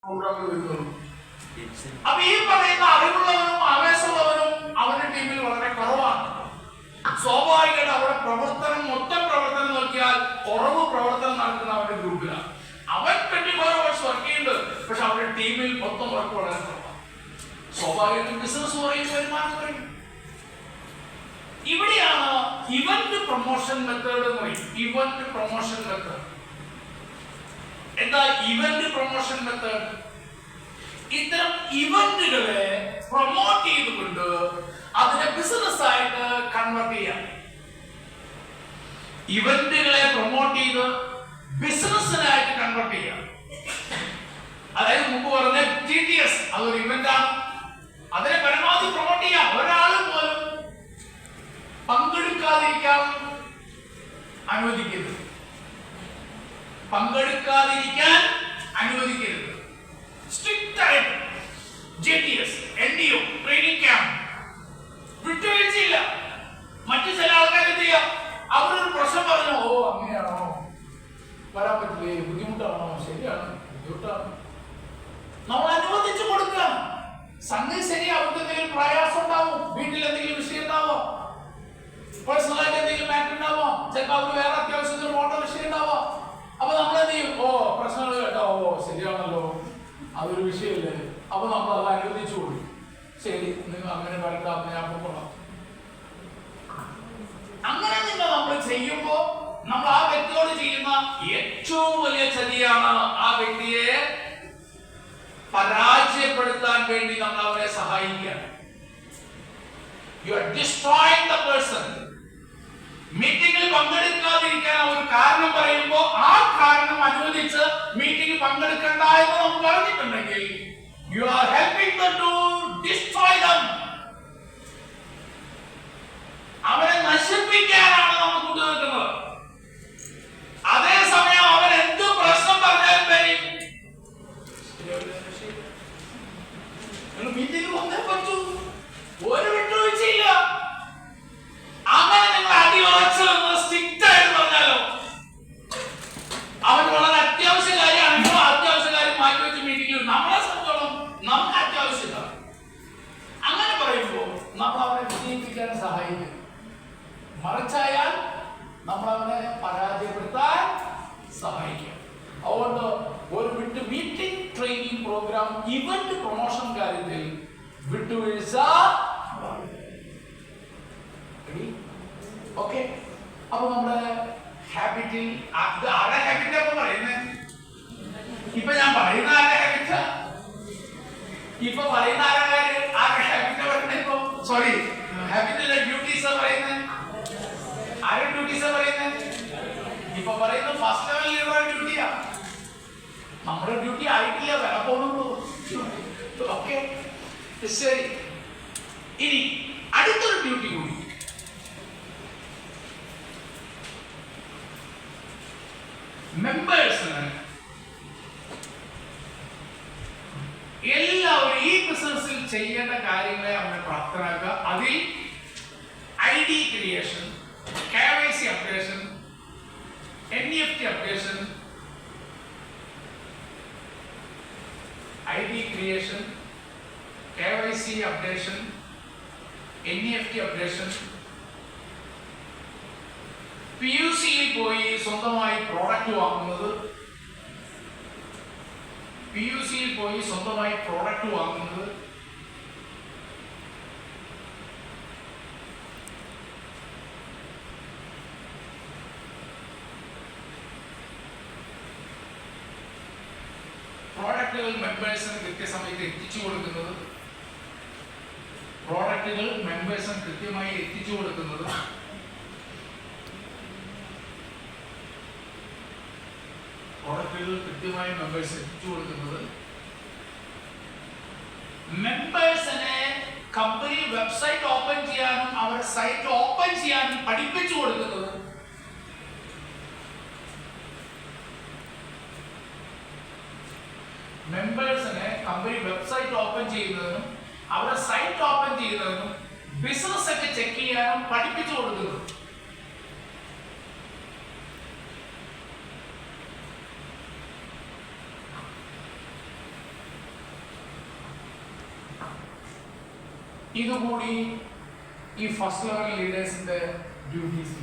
പ്രോഗ്രാമിൽ വരുന്നുള്ളൂ. അപ്പൊ ഈ പറയുന്ന അറിവുള്ളവനും ആവേശമുള്ളവനും അവരുടെ ടീമിൽ വളരെ കുറവാണ്. സ്വാഭാവികമായിട്ട് അവരുടെ പ്രവർത്തനം, മൊത്തം പ്രവർത്തനം നോക്കിയാൽ കുറവ് പ്രവർത്തനം നടക്കുന്ന അവരുടെ ഗ്രൂപ്പിലാണ്. അവൻ 24 hours വർക്ക് ചെയ്യുന്നുണ്ട്, പക്ഷെ അവരുടെ ടീമിൽ മൊത്തം വർക്ക് വളരെ കുറവാണ്. സ്വാഭാവികമായിട്ടും ബിസിനസ് കുറയും, വരുമാനം കുറയും. ഇവിടെയാണ് ഇവന്റ് പ്രൊമോഷൻ മെത്തേഡ് എന്ന് പറയും. ഇവന്റ് പ്രൊമോഷൻ മെത്തേഡ് എന്താ? ഇവന്റ് പ്രൊമോഷൻ മെത്തേഡ് ഇത്തരം ഇവന്റുകളെ പ്രൊമോട്ട് ചെയ്തുകൊണ്ട് അതിനെ ബിസിനസ് ആയിട്ട് കൺവേർട്ട് ചെയ്യാം. ഇവന്റുകളെ പ്രൊമോട്ട് ചെയ്ത് ബിസിനസ്സിനായിട്ട് കൺവേർട്ട് ചെയ്യാം. അതായത് മുമ്പ് പറഞ്ഞ GTS അതൊരു ഇവന്റ് ആണ്. അതിനെ പരമാവധി പ്രൊമോട്ട് ചെയ്യാം. ഒരാൾ പോലും പങ്കെടുക്കാതിരിക്കാൻ അനുവദിക്കരുത്. പങ്കെടുക്കാതിരിക്കാൻ അനുവദിക്കരുത്. സ്ട്രിക്റ്റ് ആയിട്ട് GTS, NDO, ട്രെയിനിങ് ക്യാമ്പ് വിട്ടുവീഴ്ചയില്ല. മറ്റു ചില ആൾക്കാർ എന്ത് ചെയ്യാം, അവരൊരു പ്രശ്നം പറഞ്ഞു, ഓ അങ്ങനെയാണോ, വരാൻ പറ്റില്ലേ, ബുദ്ധിമുട്ടാണോ, ശരിയാണ്, ബുദ്ധിമുട്ടാണ്, നമ്മൾ അനുവദിച്ചു കൊടുക്കുക. സംഗതി ശരി, അവർക്ക് എന്തെങ്കിലും പ്രയാസം ഉണ്ടാവും, വീട്ടിൽ എന്തെങ്കിലും വിഷയം ഉണ്ടാവോ, പേഴ്സണലായിട്ട് എന്തെങ്കിലും മാറ്റർ ഉണ്ടാവോ, ചിലപ്പോൾ അവർക്ക് വേറെ അത്യാവശ്യത്തിന് പോകേണ്ട വിഷയം ഉണ്ടാവോ. അപ്പൊ നമ്മൾ എന്ത് ചെയ്യും, ഓ പ്രശ്നങ്ങൾ കേട്ടോ, ഓ ശരിയാണല്ലോ, അതൊരു വിഷയമല്ലേ, അപ്പൊ നമ്മൾ അത് അനുവദിച്ചു കൊടുക്കും. ശരി, നിങ്ങൾ അങ്ങനെ വരണ്ട, ഞാൻ പോകണം. അങ്ങനെ നമ്മൾ ചെയ്യുമ്പോ നമ്മൾ ആ വ്യക്തിയോട് ചെയ്യുന്ന ഏറ്റവും വലിയ ചതിയാണ് ആ വ്യക്തിയെ പരാജയപ്പെടുത്താൻ വേണ്ടി നമ്മൾ അവരെ സഹായിക്കുക. You are destroying the person. മീറ്റിംഗിൽ പങ്കെടുക്കാതിരിക്കാൻ ഒരു കാരണം പറയുമ്പോൾ ആ കാരണം അനുവദിച്ച് മീറ്റിംഗിൽ പങ്കെടുക്കണ്ട എന്ന് നമ്മൾ പറഞ്ഞിട്ടുണ്ടെങ്കിൽ you are helping them to destroy them. അവരെ നശിപ്പിക്കാനാണ് നമ്മൾ കൂട്ടുനിൽക്കുന്നത്. അതേസമയം അവൻ എന്ത് പ്രശ്നം പറഞ്ഞാലും പറയും, മീറ്റിംഗിൽ വന്നേ പറ്റൂ, ഒരു വിട്ടുവീഴ്ചയില്ല. അങ്ങനെ നിങ്ങൾ അടിയുറച്ച് സ്ട്രിക്റ്റ് ആയിട്ട് പറഞ്ഞാലോ, അവൻ വളരെ അത്യാവശ്യ കാര്യമാണെങ്കിലും അത്യാവശ്യ കാര്യം മാറ്റിവെച്ച് മീറ്റിംഗിൽ നമ്മളെ സംബന്ധിച്ചോളം നമുക്ക് അത്യാവശ്യമില്ല. അങ്ങനെ പറയുമ്പോൾ നമ്മൾ അവനെ വിജയിപ്പിക്കാൻ സഹായിക്കും. മറിച്ചായാൽ നമ്മൾ അവനെ പരാജയപ്പെടുത്താൻ സഹായിക്കും. അതുകൊണ്ട് ഒരു meeting training programme event promotion കാര്യത്തിൽ വിട്ടുവീഴ്ച. ഓക്കെ, അപ്പൊ നമ്മുടെ ഹാബിറ്റിൽ ആരുടെ ഹാബിറ്റ് അപ്പൊ പറയുന്നത്? ഇപ്പൊ ഞാൻ പറയുന്ന ആരുടെ ഹാബിറ്റ്? ഇപ്പൊ പറയുന്ന ആരുടെ ഹാബിറ്റ് പറയുന്നത്? ഇപ്പൊ സോറി, ഹാബിറ്റിലെ ഡ്യൂട്ടീസ് പറയുന്നത് ആരുടെ ഡ്യൂട്ടീസ് പറയുന്നത്? ഇപ്പൊ പറയുന്നത് ഫസ്റ്റ് ലെവൽ ലീഡറുടെ ഡ്യൂട്ടിയാ. നമ്മുടെ ഡ്യൂട്ടി ആയിട്ടില്ല, വരെ പോകുന്നുള്ളൂ. ഓക്കെ, ശരി. ഇനി അടുത്തൊരു ഡ്യൂട്ടി കൂടി. മെമ്പേഴ്സിന് എല്ലാവരും ഈ ബിസിനസ്സിൽ ചെയ്യേണ്ട കാര്യങ്ങളെ അവരെ പ്രാപ്തരാക്കുക. അതിൽ ID creation, KYC updation, NEFT updation, ID creation, KYC updation, NEFT updation, PUCയിൽ പോയി സ്വന്തമായി പ്രോഡക്റ്റ് വാങ്ങുന്നത്, PUCയിൽ പോയി സ്വന്തമായി പ്രോഡക്റ്റ് വാങ്ങുന്നത്, പ്രോഡക്റ്റുകൾ മെമ്പേഴ്സിന് കൃത്യസമയത്ത് എത്തിച്ചു കൊടുക്കുന്നത്, പ്രോഡക്റ്റുകൾ മെമ്പേഴ്സിന് കൃത്യമായി എത്തിച്ചു കൊടുക്കുന്നത്, പ്രോഡക്റ്റുകൾ കൃത്യമായി മെമ്പേഴ്സ് എത്തിച്ചു കൊടുക്കുന്നത്, മെമ്പേഴ്സിനെ കമ്പനി വെബ്സൈറ്റ് ഓപ്പൺ ചെയ്യാനും അവരുടെ സൈറ്റ് ഓപ്പൺ ചെയ്യാനും പഠിപ്പിച്ചു കൊടുക്കുന്നത്, മെമ്പേഴ്സിനെ കമ്പനി വെബ്സൈറ്റ് ഓപ്പൺ ചെയ്യുന്നതിനും അവരുടെ സൈറ്റ് ഓപ്പൺ ചെയ്യുന്നതിനും ബിസിനസ് ഒക്കെ ചെക്ക് ചെയ്യാനും പഠിപ്പിച്ചു കൊടുക്കുന്നത്. ഇതുകൂടി ഈ ഫസ്റ്റ് ലെവൽ ലീഡേഴ്സിന്റെ ഡ്യൂട്ടീസ്.